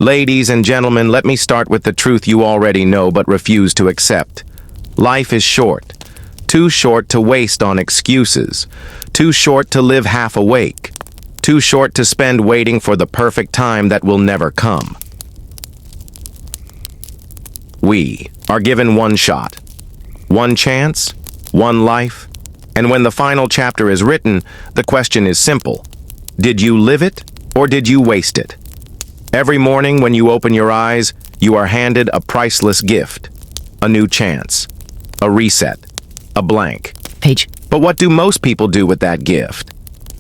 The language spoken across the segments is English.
Ladies and gentlemen, let me start with the truth you already know but refuse to accept. Life is short. Too short to waste on excuses. Too short to live half awake. Too short to spend waiting for the perfect time that will never come. We are given one shot, one chance, one life, and when the final chapter is written, the question is simple. Did you live it or did you waste it? Every morning when you open your eyes, you are handed a priceless gift, a new chance, a reset, a blank. Page. But what do most people do with that gift?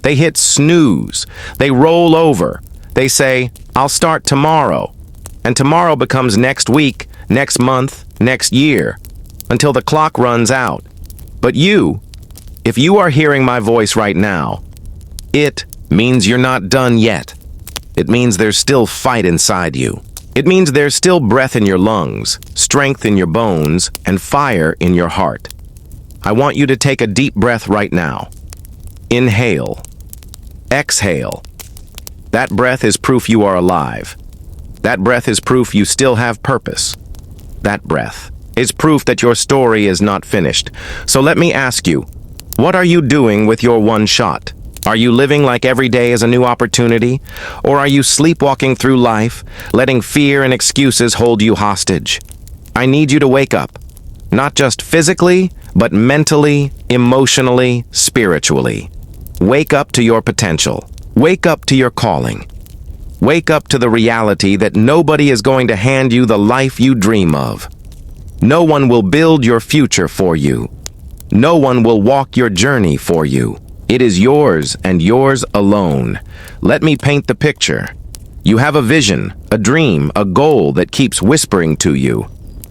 They hit snooze. They roll over. They say, I'll start tomorrow. And tomorrow becomes next week, next month, next year, until the clock runs out. But you, if you are hearing my voice right now, it means you're not done yet. It means there's still fight inside you. It means there's still breath in your lungs, strength in your bones, and fire in your heart. I want you to take a deep breath right now. Inhale. Exhale. That breath is proof you are alive. That breath is proof you still have purpose. That breath is proof that your story is not finished. So let me ask you, what are you doing with your one shot? Are you living like every day is a new opportunity? Or are you sleepwalking through life, letting fear and excuses hold you hostage? I need you to wake up. Not just physically, but mentally, emotionally, spiritually. Wake up to your potential. Wake up to your calling. Wake up to the reality that nobody is going to hand you the life you dream of. No one will build your future for you. No one will walk your journey for you. It is yours and yours alone. Let me paint the picture. You have a vision, a dream, a goal that keeps whispering to you.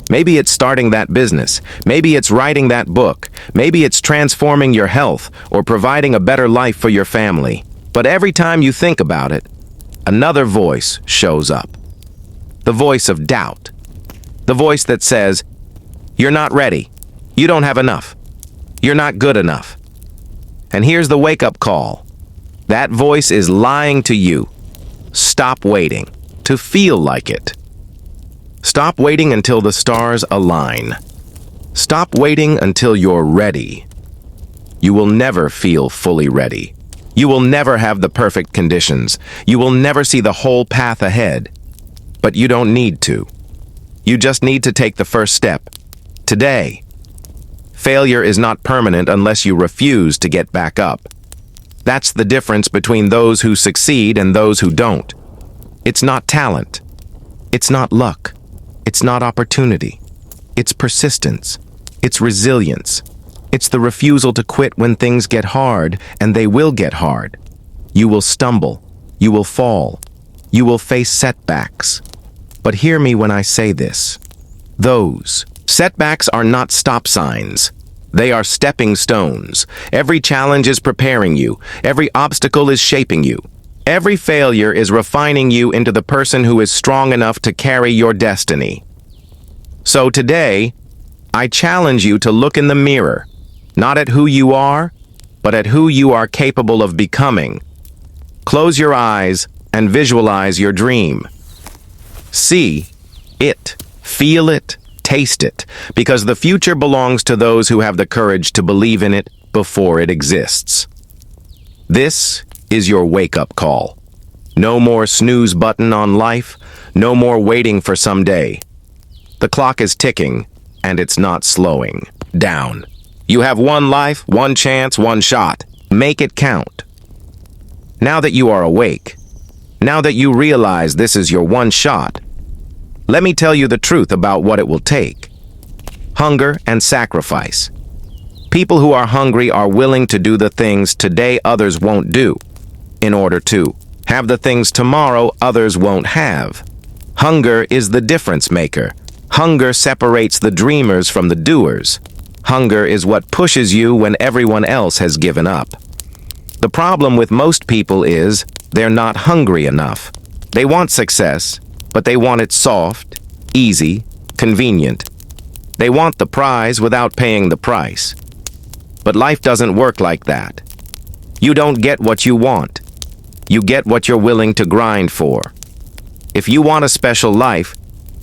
Maybe it's starting that business. Maybe it's writing that book. Maybe it's transforming your health or providing a better life for your family. But every time you think about it, another voice shows up. The voice of doubt. The voice that says, you're not ready. You don't have enough. You're not good enough. And here's the wake-up call. That voice is lying to you. Stop waiting to feel like it. Stop waiting until the stars align. Stop waiting until you're ready. You will never feel fully ready. You will never have the perfect conditions. You will never see the whole path ahead. But you don't need to. You just need to take the first step. Today. Failure is not permanent unless you refuse to get back up. That's the difference between those who succeed and those who don't. It's not talent. It's not luck. It's not opportunity. It's persistence. It's resilience. It's the refusal to quit when things get hard, and they will get hard. You will stumble. You will fall. You will face setbacks. But hear me when I say this. Those setbacks are not stop signs. They are stepping stones. Every challenge is preparing you. Every obstacle is shaping you. Every failure is refining you into the person who is strong enough to carry your destiny. So today, I challenge you to look in the mirror, not at who you are, but at who you are capable of becoming. Close your eyes and visualize your dream. See it, feel it, taste it, because the future belongs to those who have the courage to believe in it before it exists. This is your wake-up call. No more snooze button on life, no more waiting for someday. The clock is ticking, and it's not slowing down. You have one life, one chance, one shot. Make it count. Now that you are awake, now that you realize this is your one shot, let me tell you the truth about what it will take. Hunger and sacrifice. People who are hungry are willing to do the things today others won't do, in order to have the things tomorrow others won't have. Hunger is the difference maker. Hunger separates the dreamers from the doers. Hunger is what pushes you when everyone else has given up. The problem with most people is they're not hungry enough. They want success, but they want it soft, easy, convenient. They want the prize without paying the price. But life doesn't work like that. You don't get what you want. You get what you're willing to grind for. If you want a special life,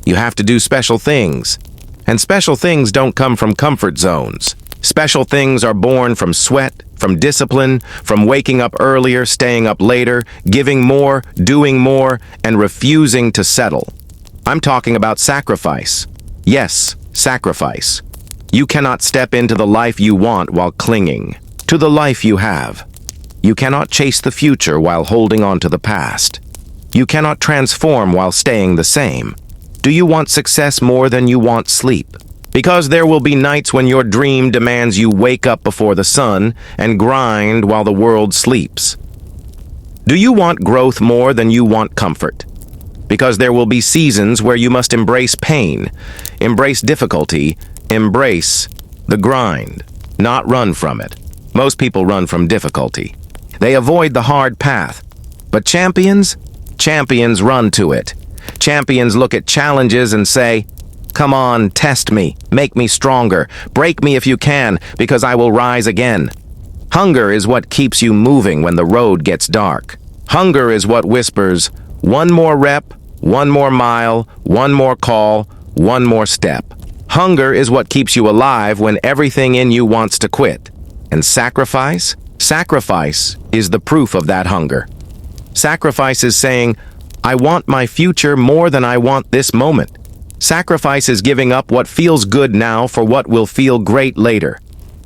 you have to do special things. And special things don't come from comfort zones. Special things are born from sweat, from discipline, from waking up earlier, staying up later, giving more, doing more, and refusing to settle. I'm talking about sacrifice. Yes, sacrifice. You cannot step into the life you want while clinging to the life you have. You cannot chase the future while holding on to the past. You cannot transform while staying the same. Do you want success more than you want sleep? Because there will be nights when your dream demands you wake up before the sun and grind while the world sleeps. Do you want growth more than you want comfort? Because there will be seasons where you must embrace pain, embrace difficulty, embrace the grind, not run from it. Most people run from difficulty. They avoid the hard path. But champions run to it. Champions look at challenges and say, "Come on, test me, make me stronger, break me if you can, because I will rise again." Hunger is what keeps you moving when the road gets dark. Hunger is what whispers, one more rep, one more mile, one more call, one more step. Hunger is what keeps you alive when everything in you wants to quit. And sacrifice? Sacrifice is the proof of that hunger. Sacrifice is saying, I want my future more than I want this moment. Sacrifice is giving up what feels good now for what will feel great later.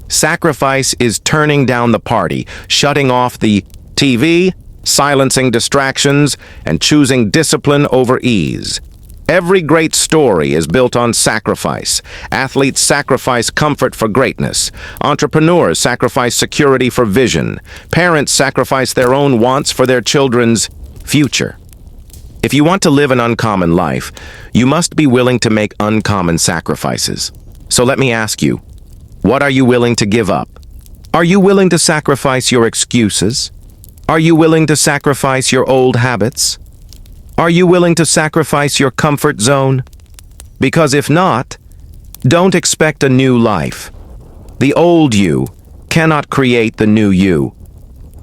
Sacrifice is turning down the party, shutting off the TV, silencing distractions, and choosing discipline over ease. Every great story is built on sacrifice. Athletes sacrifice comfort for greatness. Entrepreneurs sacrifice security for vision. Parents sacrifice their own wants for their children's future. If you want to live an uncommon life, you must be willing to make uncommon sacrifices. So let me ask you, what are you willing to give up? Are you willing to sacrifice your excuses? Are you willing to sacrifice your old habits? Are you willing to sacrifice your comfort zone? Because if not, don't expect a new life. The old you cannot create the new you.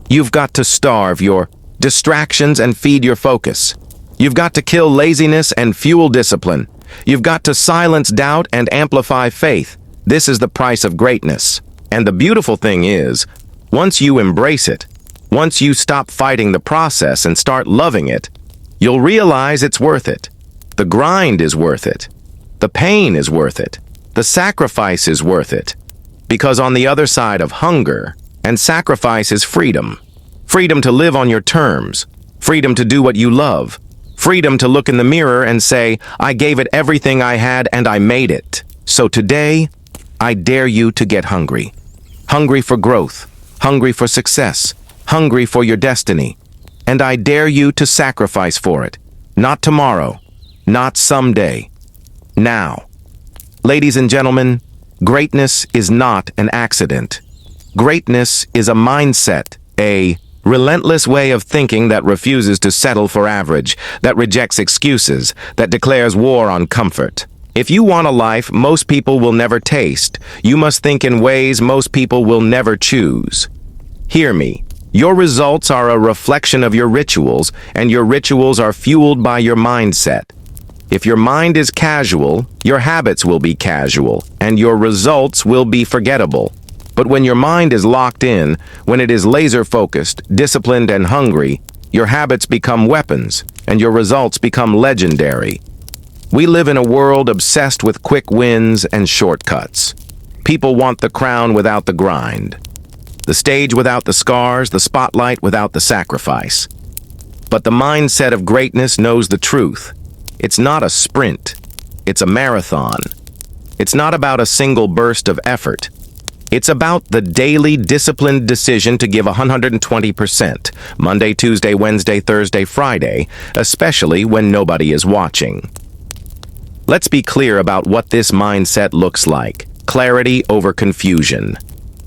You've got to starve your distractions and feed your focus. You've got to kill laziness and fuel discipline. You've got to silence doubt and amplify faith. This is the price of greatness. And the beautiful thing is, once you embrace it, once you stop fighting the process and start loving it, you'll realize it's worth it. The grind is worth it. The pain is worth it. The sacrifice is worth it. Because on the other side of hunger and sacrifice is freedom. Freedom to live on your terms. Freedom to do what you love. Freedom to look in the mirror and say, I gave it everything I had and I made it. So today, I dare you to get hungry. Hungry for growth. Hungry for success. Hungry for your destiny. And I dare you to sacrifice for it. Not tomorrow. Not someday. Now. Ladies and gentlemen, greatness is not an accident. Greatness is a mindset, a relentless way of thinking that refuses to settle for average, that rejects excuses, that declares war on comfort. If you want a life most people will never taste, you must think in ways most people will never choose. Hear me. Your results are a reflection of your rituals, and your rituals are fueled by your mindset. If your mind is casual, your habits will be casual, and your results will be forgettable. But when your mind is locked in, when it is laser-focused, disciplined, and hungry, your habits become weapons, and your results become legendary. We live in a world obsessed with quick wins and shortcuts. People want the crown without the grind. The stage without the scars, the spotlight without the sacrifice. But the mindset of greatness knows the truth. It's not a sprint. It's a marathon. It's not about a single burst of effort. It's about the daily disciplined decision to give 120%, Monday, Tuesday, Wednesday, Thursday, Friday, especially when nobody is watching. Let's be clear about what this mindset looks like. Clarity over confusion.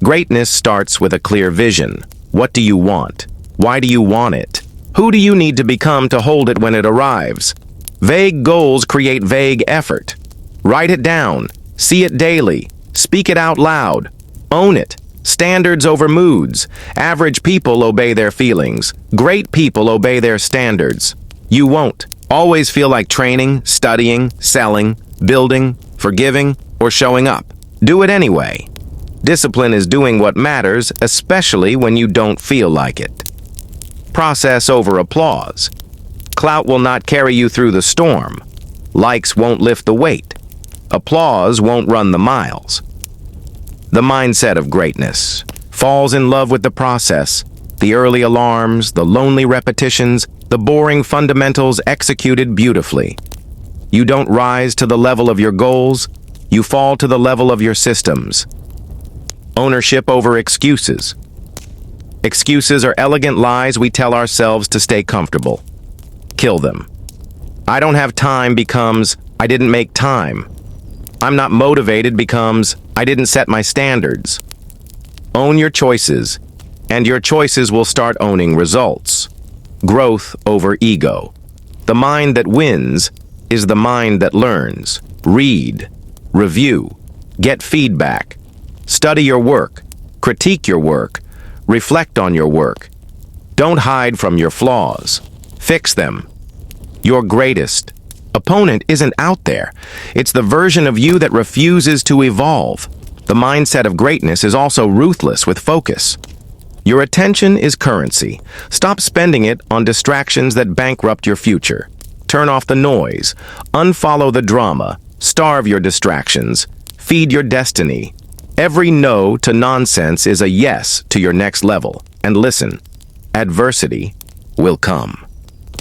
Greatness starts with a clear vision. What do you want? Why do you want it? Who do you need to become to hold it when it arrives? Vague goals create vague effort. Write it down. See it daily. Speak it out loud. Own it. Standards over moods. Average people obey their feelings. Great people obey their standards. You won't. Always feel like training, studying, selling, building, forgiving, or showing up. Do it anyway. Discipline is doing what matters, especially when you don't feel like it. Process over applause. Clout will not carry you through the storm. Likes won't lift the weight. Applause won't run the miles. The mindset of greatness falls in love with the process, the early alarms, the lonely repetitions, the boring fundamentals executed beautifully. You don't rise to the level of your goals, you fall to the level of your systems. Ownership over excuses. Excuses are elegant lies we tell ourselves to stay comfortable. Kill them. I don't have time becomes I didn't make time. I'm not motivated becomes I didn't set my standards. Own your choices, and your choices will start owning results. Growth over ego. The mind that wins is the mind that learns. Read, review, get feedback, study your work, critique your work, reflect on your work. Don't hide from your flaws. Fix them. Your greatest opponent isn't out there. It's the version of you that refuses to evolve. The mindset of greatness is also ruthless with focus. Your attention is currency. Stop spending it on distractions that bankrupt your future. Turn off the noise. Unfollow the drama. Starve your distractions. Feed your destiny. Every no to nonsense is a yes to your next level. And listen, adversity will come.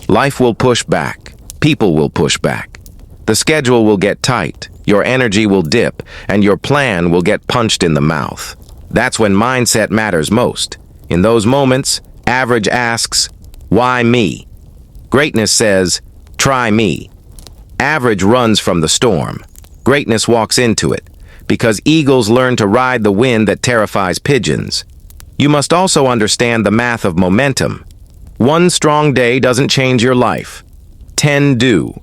Life will push back. People will push back. The schedule will get tight. Your energy will dip, and your plan will get punched in the mouth. That's when mindset matters most. In those moments, average asks, why me? Greatness says, try me. Average runs from the storm. Greatness walks into it, because eagles learn to ride the wind that terrifies pigeons. You must also understand the math of momentum. One strong day doesn't change your life. 10 do,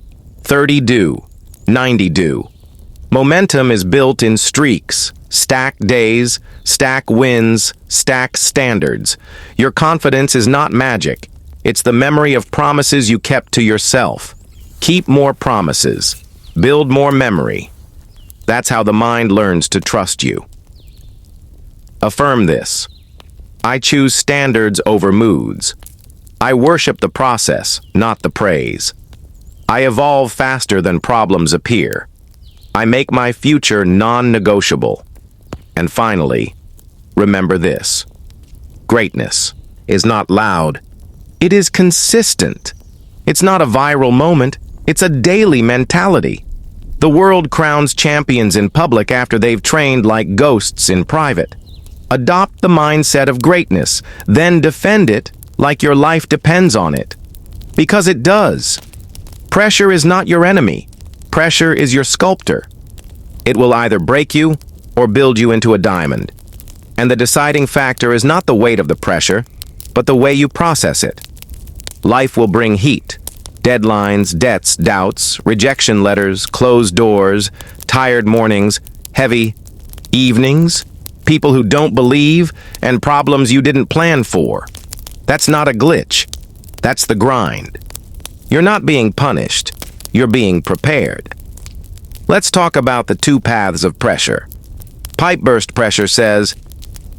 30 do, 90 do. Momentum is built in streaks, stack days, stack wins, stack standards. Your confidence is not magic. It's the memory of promises you kept to yourself. Keep more promises. Build more memory. That's how the mind learns to trust you. Affirm this. I choose standards over moods. I worship the process, not the praise. I evolve faster than problems appear. I make my future non-negotiable. And finally, remember this. Greatness is not loud. It is consistent. It's not a viral moment. It's a daily mentality. The world crowns champions in public after they've trained like ghosts in private. Adopt the mindset of greatness, then defend it like your life depends on it. Because it does. Pressure is not your enemy. Pressure is your sculptor. It will either break you or build you into a diamond. And the deciding factor is not the weight of the pressure, but the way you process it. Life will bring heat. Deadlines, debts, doubts, rejection letters, closed doors, tired mornings, heavy evenings, people who don't believe, and problems you didn't plan for. That's not a glitch. That's the grind. You're not being punished. You're being prepared. Let's talk about the two paths of pressure. Pipe burst pressure says,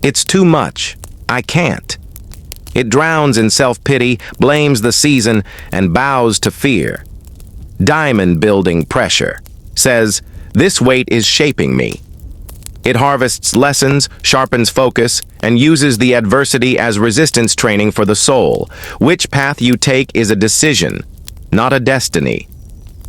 it's too much. I can't. It drowns in self-pity, blames the season, and bows to fear. Diamond building pressure says, this weight is shaping me. It harvests lessons, sharpens focus, and uses the adversity as resistance training for the soul. Which path you take is a decision, not a destiny.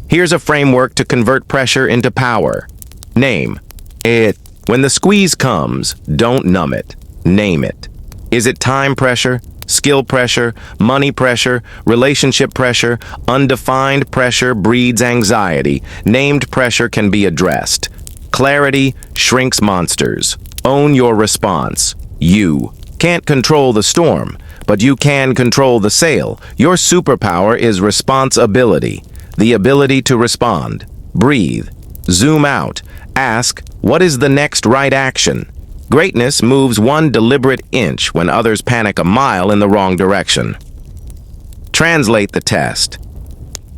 Here's a framework to convert pressure into power. Name it. When the squeeze comes, don't numb it. Name it. Is it time pressure, skill pressure, money pressure, relationship pressure? Undefined pressure breeds anxiety. Named pressure can be addressed. Clarity shrinks monsters. Own your response. You can't control the storm, but you can control the sail. Your superpower is responsibility, the ability to respond. Breathe. Zoom out. Ask, what is the next right action? Greatness moves one deliberate inch when others panic a mile in the wrong direction. Translate the test.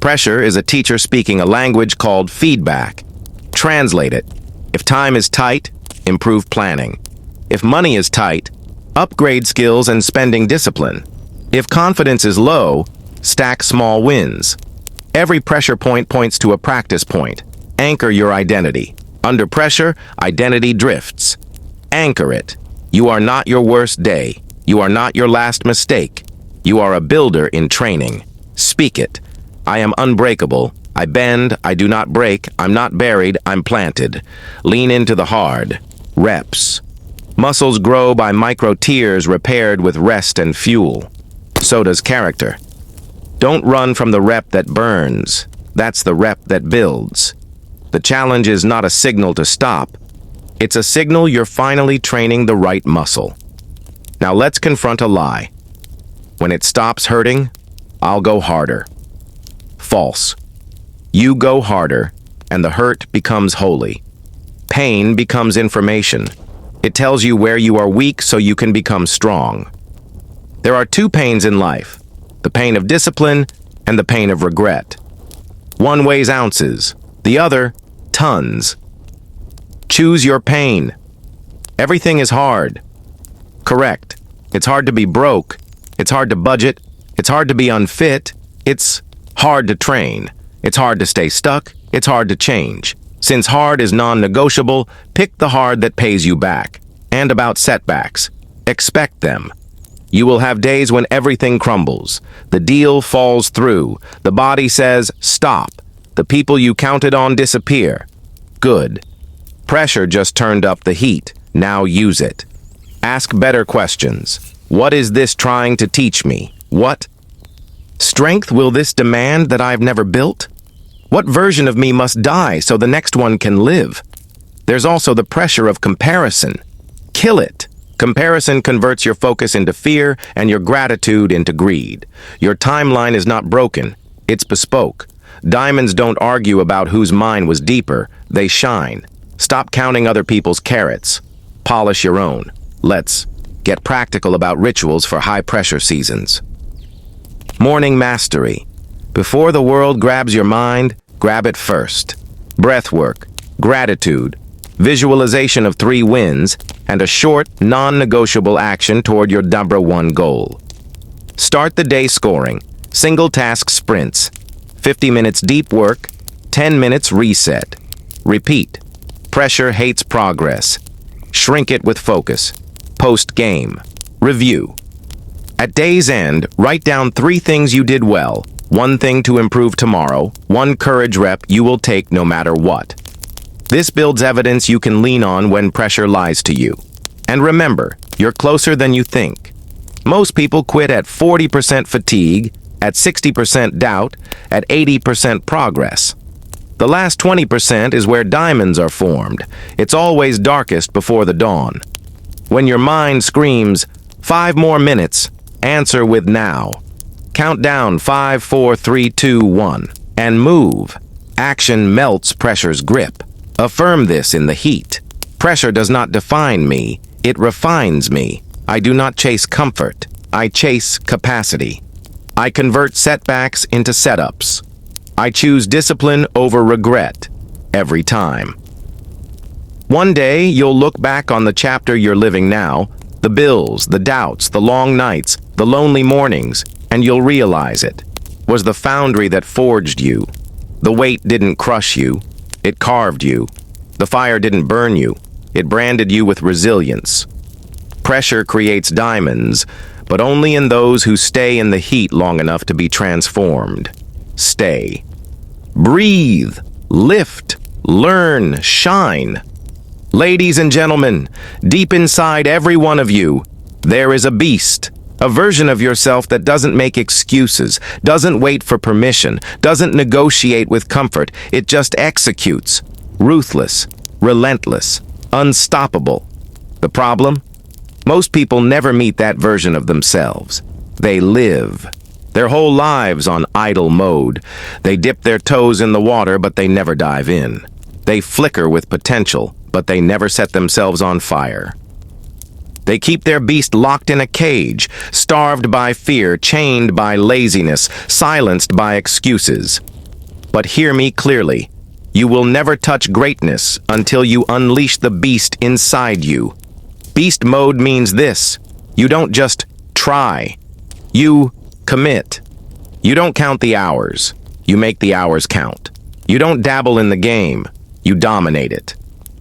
Pressure is a teacher speaking a language called feedback. Translate it. If time is tight, improve planning. If money is tight, upgrade skills and spending discipline. If confidence is low, stack small wins. Every pressure point points to a practice point. Anchor your identity. Under pressure, identity drifts. Anchor it. You are not your worst day. You are not your last mistake. You are a builder in training. Speak it. I am unbreakable. I bend. I do not break. I'm not buried. I'm planted. Lean into the hard. Reps. Muscles grow by micro tears repaired with rest and fuel. So does character. Don't run from the rep that burns. That's the rep that builds. The challenge is not a signal to stop. It's a signal you're finally training the right muscle. Now let's confront a lie. When it stops hurting, I'll go harder. False. You go harder, and the hurt becomes holy. Pain becomes information. It tells you where you are weak so you can become strong. There are two pains in life, the pain of discipline and the pain of regret. One weighs ounces, the other, tons. Choose your pain. Everything is hard. Correct. It's hard to be broke. It's hard to budget. It's hard to be unfit. It's hard to train. It's hard to stay stuck. It's hard to change. Since hard is non-negotiable, pick the hard that pays you back. And about setbacks. Expect them. You will have days when everything crumbles. The deal falls through. The body says, stop. The people you counted on disappear. Good. Pressure just turned up the heat. Now use it. Ask better questions. What is this trying to teach me? What strength will this demand that I've never built? What version of me must die so the next one can live? There's also the pressure of comparison. Kill it. Comparison converts your focus into fear and your gratitude into greed. Your timeline is not broken. It's bespoke. Diamonds don't argue about whose mine was deeper. They shine. Stop counting other people's carrots. Polish your own. Let's get practical about rituals for high-pressure seasons. Morning mastery. Before the world grabs your mind, grab it first. Breath work, gratitude, visualization of 3 wins, and a short, non-negotiable action toward your number 1 goal. Start the day scoring. Single task sprints. 50 minutes deep work, 10 minutes reset. Repeat. Pressure hates progress. Shrink it with focus. Post-game. Review. At day's end, write down 3 things you did well, 1 thing to improve tomorrow, 1 courage rep you will take no matter what. This builds evidence you can lean on when pressure lies to you. And remember, you're closer than you think. Most people quit at 40% fatigue, at 60% doubt, at 80% progress. The last 20% is where diamonds are formed. It's always darkest before the dawn. When your mind screams, 5 more minutes, answer with now. Count down 5, 4, 3, 2, 1, and move. Action melts pressure's grip. Affirm this in the heat. Pressure does not define me, it refines me. I do not chase comfort, I chase capacity. I convert setbacks into setups. I choose discipline over regret, every time. One day, you'll look back on the chapter you're living now, the bills, the doubts, the long nights, the lonely mornings, and you'll realize it was the foundry that forged you. The weight didn't crush you, it carved you. The fire didn't burn you, it branded you with resilience. Pressure creates diamonds, but only in those who stay in the heat long enough to be transformed. Stay. Breathe. Lift. Learn. Shine. Ladies and gentlemen, deep inside every one of you, there is a beast. A version of yourself that doesn't make excuses, doesn't wait for permission, doesn't negotiate with comfort. It just executes. Ruthless. Relentless. Unstoppable. The problem? Most people never meet that version of themselves. They live their whole lives on idle mode. They dip their toes in the water, but they never dive in. They flicker with potential, but they never set themselves on fire. They keep their beast locked in a cage, starved by fear, chained by laziness, silenced by excuses. But hear me clearly. You will never touch greatness until you unleash the beast inside you. Beast mode means this. You don't just try. You commit. You don't count the hours. You make the hours count. You don't dabble in the game. You dominate it.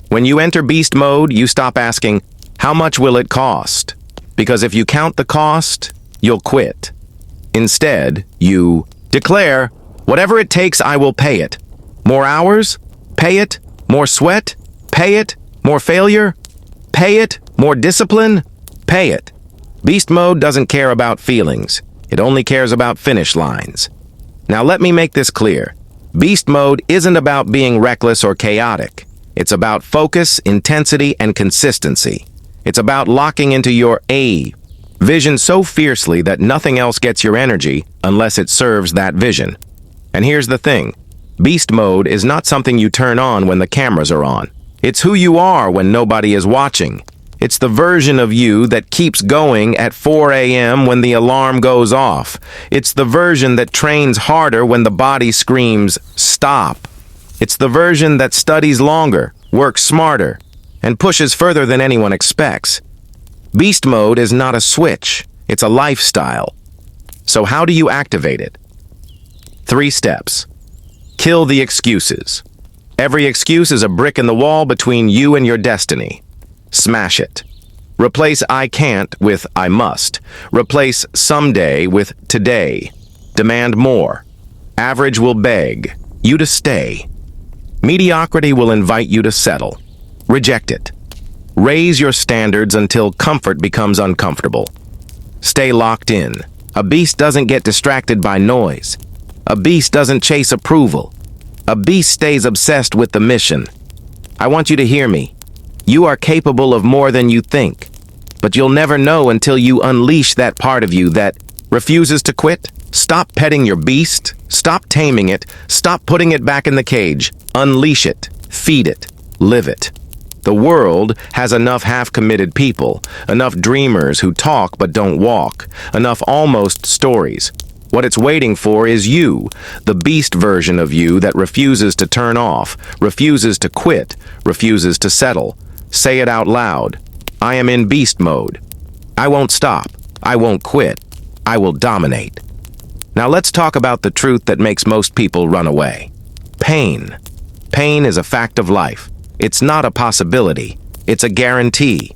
When you enter beast mode, you stop asking, how much will it cost? Because if you count the cost, you'll quit. Instead, you declare, whatever it takes, I will pay it. More hours? Pay it. More sweat? Pay it. More failure? Pay it. More discipline? Pay it. Beast mode doesn't care about feelings. It only cares about finish lines. Now let me make this clear. Beast mode isn't about being reckless or chaotic. It's about focus, intensity, and consistency. It's about locking into your vision so fiercely that nothing else gets your energy unless it serves that vision. And here's the thing. Beast mode is not something you turn on when the cameras are on. It's who you are when nobody is watching. It's the version of you that keeps going at 4 a.m. when the alarm goes off. It's the version that trains harder when the body screams, stop. It's the version that studies longer, works smarter, and pushes further than anyone expects. Beast mode is not a switch. It's a lifestyle. So how do you activate it? 3 steps. Kill the excuses. Every excuse is a brick in the wall between you and your destiny. Smash it. Replace I can't with I must. Replace someday with today. Demand more. Average will beg you to stay. Mediocrity will invite you to settle. Reject it. Raise your standards until comfort becomes uncomfortable. Stay locked in. A beast doesn't get distracted by noise. A beast doesn't chase approval. A beast stays obsessed with the mission. I want you to hear me. You are capable of more than you think, but you'll never know until you unleash that part of you that refuses to quit. Stop petting your beast. Stop taming it. Stop putting it back in the cage. Unleash it. Feed it. Live it. The world has enough half-committed people, enough dreamers who talk but don't walk, enough almost stories. What it's waiting for is you, the beast version of you that refuses to turn off, refuses to quit, refuses to settle. Say it out loud. I am in beast mode. I won't stop. I won't quit. I will dominate. Now let's talk about the truth that makes most people run away. Pain. Pain is a fact of life. It's not a possibility. It's a guarantee.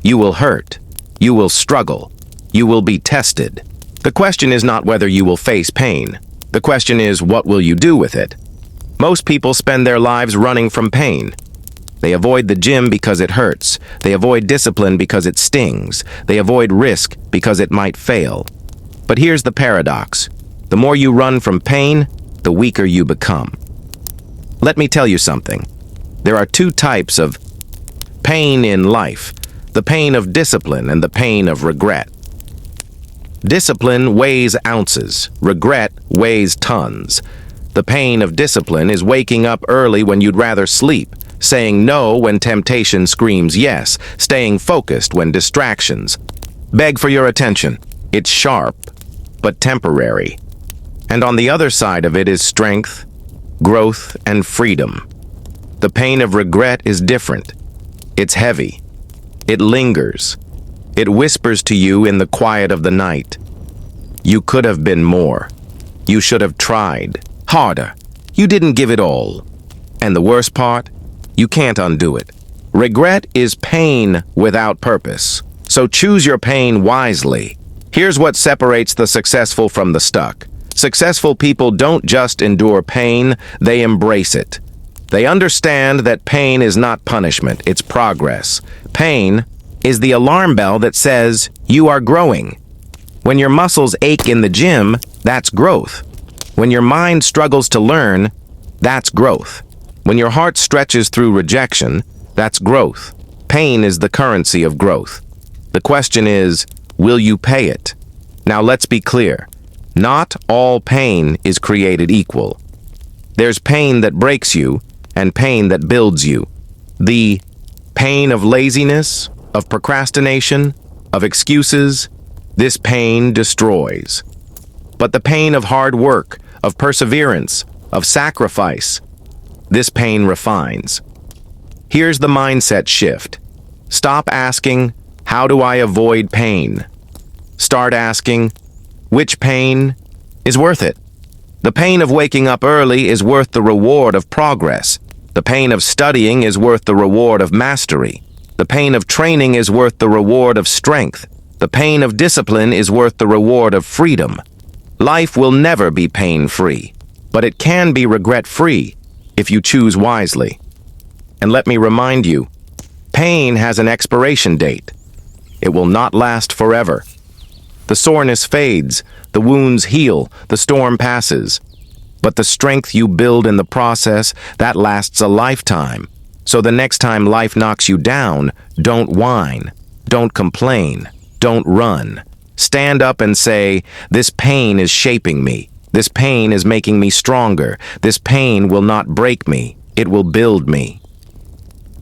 You will hurt. You will struggle. You will be tested. The question is not whether you will face pain. The question is, what will you do with it? Most people spend their lives running from pain. They avoid the gym because it hurts. They avoid discipline because it stings. They avoid risk because it might fail. But here's the paradox. The more you run from pain, the weaker you become. Let me tell you something. There are 2 types of pain in life. The pain of discipline and the pain of regret. Discipline weighs ounces. Regret weighs tons. The pain of discipline is waking up early when you'd rather sleep, saying no when temptation screams yes, staying focused when distractions beg for your attention. It's sharp, but temporary. And on the other side of it is strength, growth, and freedom. The pain of regret is different. It's heavy. It lingers. It whispers to you in the quiet of the night. You could have been more. You should have tried harder. You didn't give it all. And the worst part? You can't undo it. Regret is pain without purpose. So choose your pain wisely. Here's what separates the successful from the stuck. Successful people don't just endure pain, they embrace it. They understand that pain is not punishment, it's progress. Pain is the alarm bell that says you are growing. When your muscles ache in the gym, that's growth. When your mind struggles to learn, that's growth. When your heart stretches through rejection, that's growth. Pain is the currency of growth. The question is, will you pay it? Now let's be clear. Not all pain is created equal. There's pain that breaks you and pain that builds you. The pain of laziness, of procrastination, of excuses, this pain destroys. But the pain of hard work, of perseverance, of sacrifice. This pain refines. Here's the mindset shift. Stop asking, how do I avoid pain? Start asking, which pain is worth it? The pain of waking up early is worth the reward of progress. The pain of studying is worth the reward of mastery. The pain of training is worth the reward of strength. The pain of discipline is worth the reward of freedom. Life will never be pain-free, but it can be regret-free if you choose wisely. And let me remind you, pain has an expiration date. It will not last forever. The soreness fades, the wounds heal, the storm passes. But the strength you build in the process, that lasts a lifetime. So the next time life knocks you down, don't whine, don't complain, don't run. Stand up and say, this pain is shaping me. This pain is making me stronger. This pain will not break me. It will build me.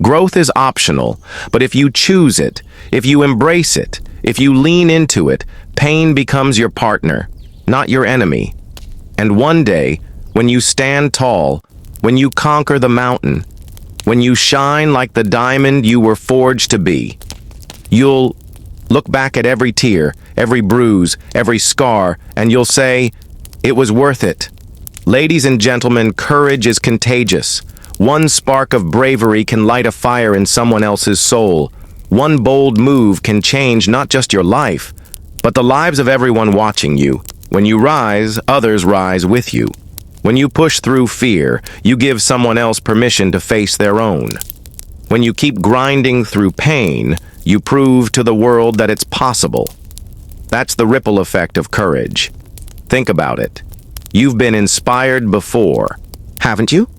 Growth is optional, but if you choose it, if you embrace it, if you lean into it, pain becomes your partner, not your enemy. And one day, when you stand tall, when you conquer the mountain, when you shine like the diamond you were forged to be, you'll look back at every tear, every bruise, every scar, and you'll say, it was worth it. Ladies and gentlemen, courage is contagious. One spark of bravery can light a fire in someone else's soul. One bold move can change not just your life, but the lives of everyone watching you. When you rise, others rise with you. When you push through fear, you give someone else permission to face their own. When you keep grinding through pain, you prove to the world that it's possible. That's the ripple effect of courage. Think about it. You've been inspired before, haven't you?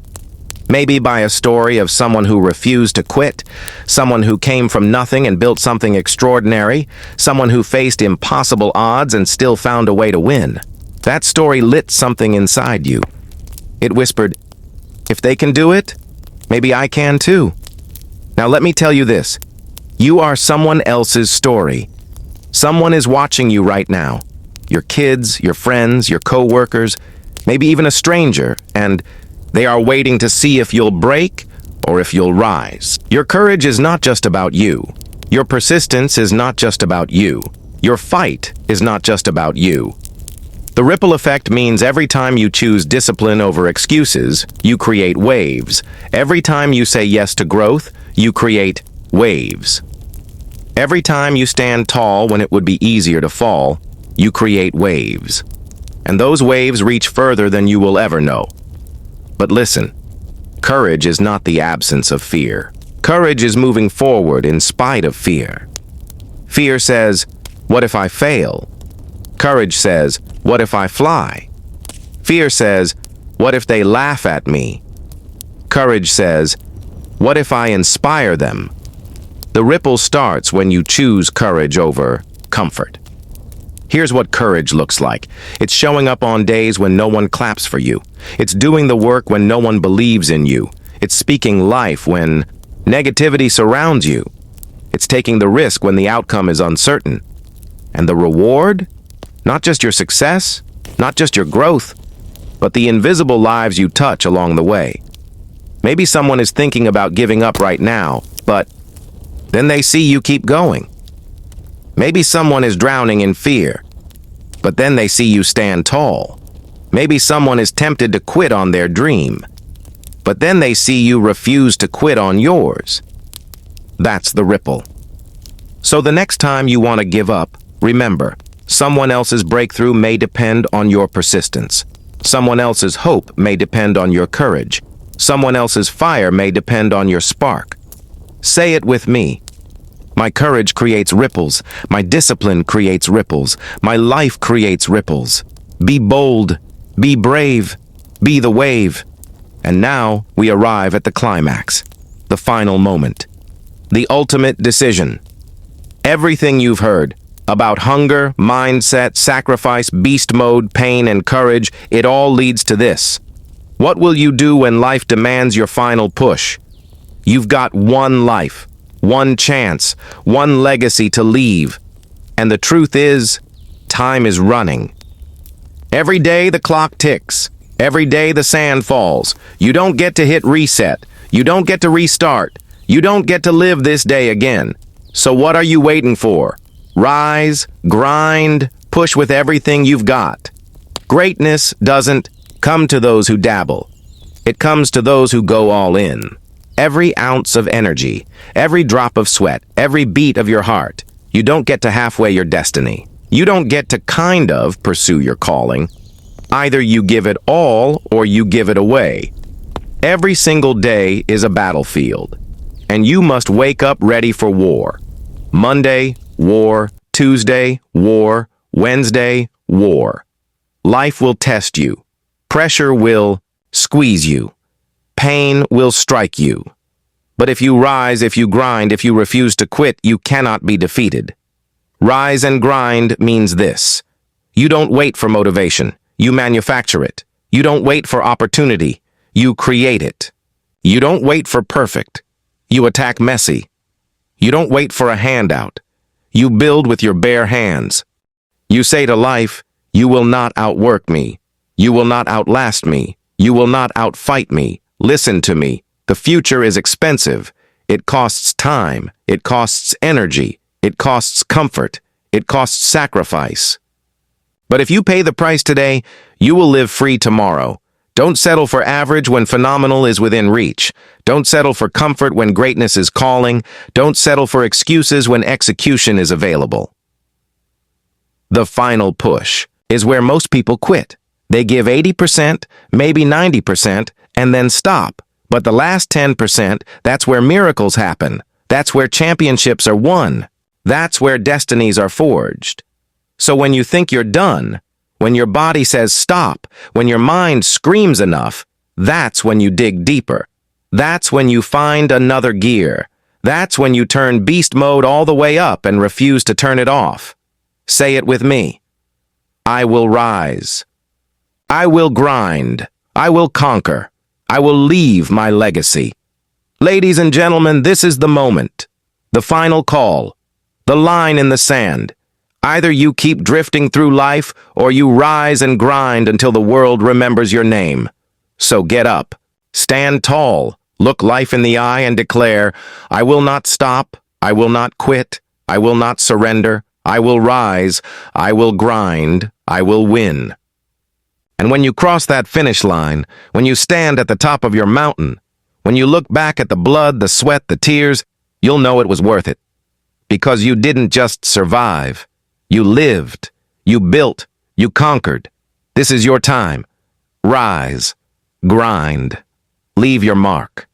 Maybe by a story of someone who refused to quit, someone who came from nothing and built something extraordinary, someone who faced impossible odds and still found a way to win. That story lit something inside you. It whispered, if they can do it, maybe I can too. Now let me tell you this. You are someone else's story. Someone is watching you right now. Your kids, your friends, your co-workers, maybe even a stranger, and they are waiting to see if you'll break or if you'll rise. Your courage is not just about you. Your persistence is not just about you. Your fight is not just about you. The ripple effect means every time you choose discipline over excuses, you create waves. Every time you say yes to growth, you create waves. Every time you stand tall when it would be easier to fall, you create waves. And those waves reach further than you will ever know. But listen, courage is not the absence of fear. Courage is moving forward in spite of fear. Fear says, what if I fail? Courage says, what if I fly? Fear says, what if they laugh at me? Courage says, what if I inspire them? The ripple starts when you choose courage over comfort. Here's what courage looks like. It's showing up on days when no one claps for you. It's doing the work when no one believes in you. It's speaking life when negativity surrounds you. It's taking the risk when the outcome is uncertain. And the reward? Not just your success, not just your growth, but the invisible lives you touch along the way. Maybe someone is thinking about giving up right now, but then they see you keep going. Maybe someone is drowning in fear, but then they see you stand tall. Maybe someone is tempted to quit on their dream, but then they see you refuse to quit on yours. That's the ripple. So the next time you want to give up, remember, someone else's breakthrough may depend on your persistence. Someone else's hope may depend on your courage. Someone else's fire may depend on your spark. Say it with me. My courage creates ripples. My discipline creates ripples. My life creates ripples. Be bold. Be brave. Be the wave. And now we arrive at the climax, the final moment, the ultimate decision. Everything you've heard about hunger, mindset, sacrifice, beast mode, pain, and courage, it all leads to this. What will you do when life demands your final push? You've got one life, one chance, one legacy to leave. And the truth is, time is running. Every day the clock ticks. Every day the sand falls. You don't get to hit reset. You don't get to restart. You don't get to live this day again. So what are you waiting for? Rise, grind, push with everything you've got. Greatness doesn't come to those who dabble. It comes to those who go all in. Every ounce of energy, every drop of sweat, every beat of your heart. You don't get to halfway your destiny. You don't get to kind of pursue your calling. Either you give it all or you give it away. Every single day is a battlefield, and you must wake up ready for war. Monday, war. Tuesday, war. Wednesday, war. Life will test you. Pressure will squeeze you. Pain will strike you. But if you rise, if you grind, if you refuse to quit, you cannot be defeated. Rise and grind means this. You don't wait for motivation. You manufacture it. You don't wait for opportunity. You create it. You don't wait for perfect. You attack messy. You don't wait for a handout. You build with your bare hands. You say to life, you will not outwork me. You will not outlast me. You will not outfight me. Listen to me. The future is expensive. It costs time. It costs energy. It costs comfort. It costs sacrifice. But if you pay the price today, you will live free tomorrow. Don't settle for average when phenomenal is within reach. Don't settle for comfort when greatness is calling. Don't settle for excuses when execution is available. The final push is where most people quit. They give 80%, maybe 90%, and then stop. But the last 10%, that's where miracles happen. That's where championships are won. That's where destinies are forged. So when you think you're done, when your body says stop, when your mind screams enough, that's when you dig deeper. That's when you find another gear. That's when you turn beast mode all the way up and refuse to turn it off. Say it with me. I will rise. I will grind. I will conquer. I will leave my legacy. Ladies and gentlemen, this is the moment. The final call. The line in the sand. Either you keep drifting through life or you rise and grind until the world remembers your name. So get up. Stand tall. Look life in the eye and declare, I will not stop. I will not quit. I will not surrender. I will rise. I will grind. I will win. And when you cross that finish line, when you stand at the top of your mountain, when you look back at the blood, the sweat, the tears, you'll know it was worth it. Because you didn't just survive. You lived. You built. You conquered. This is your time. Rise. Grind. Leave your mark.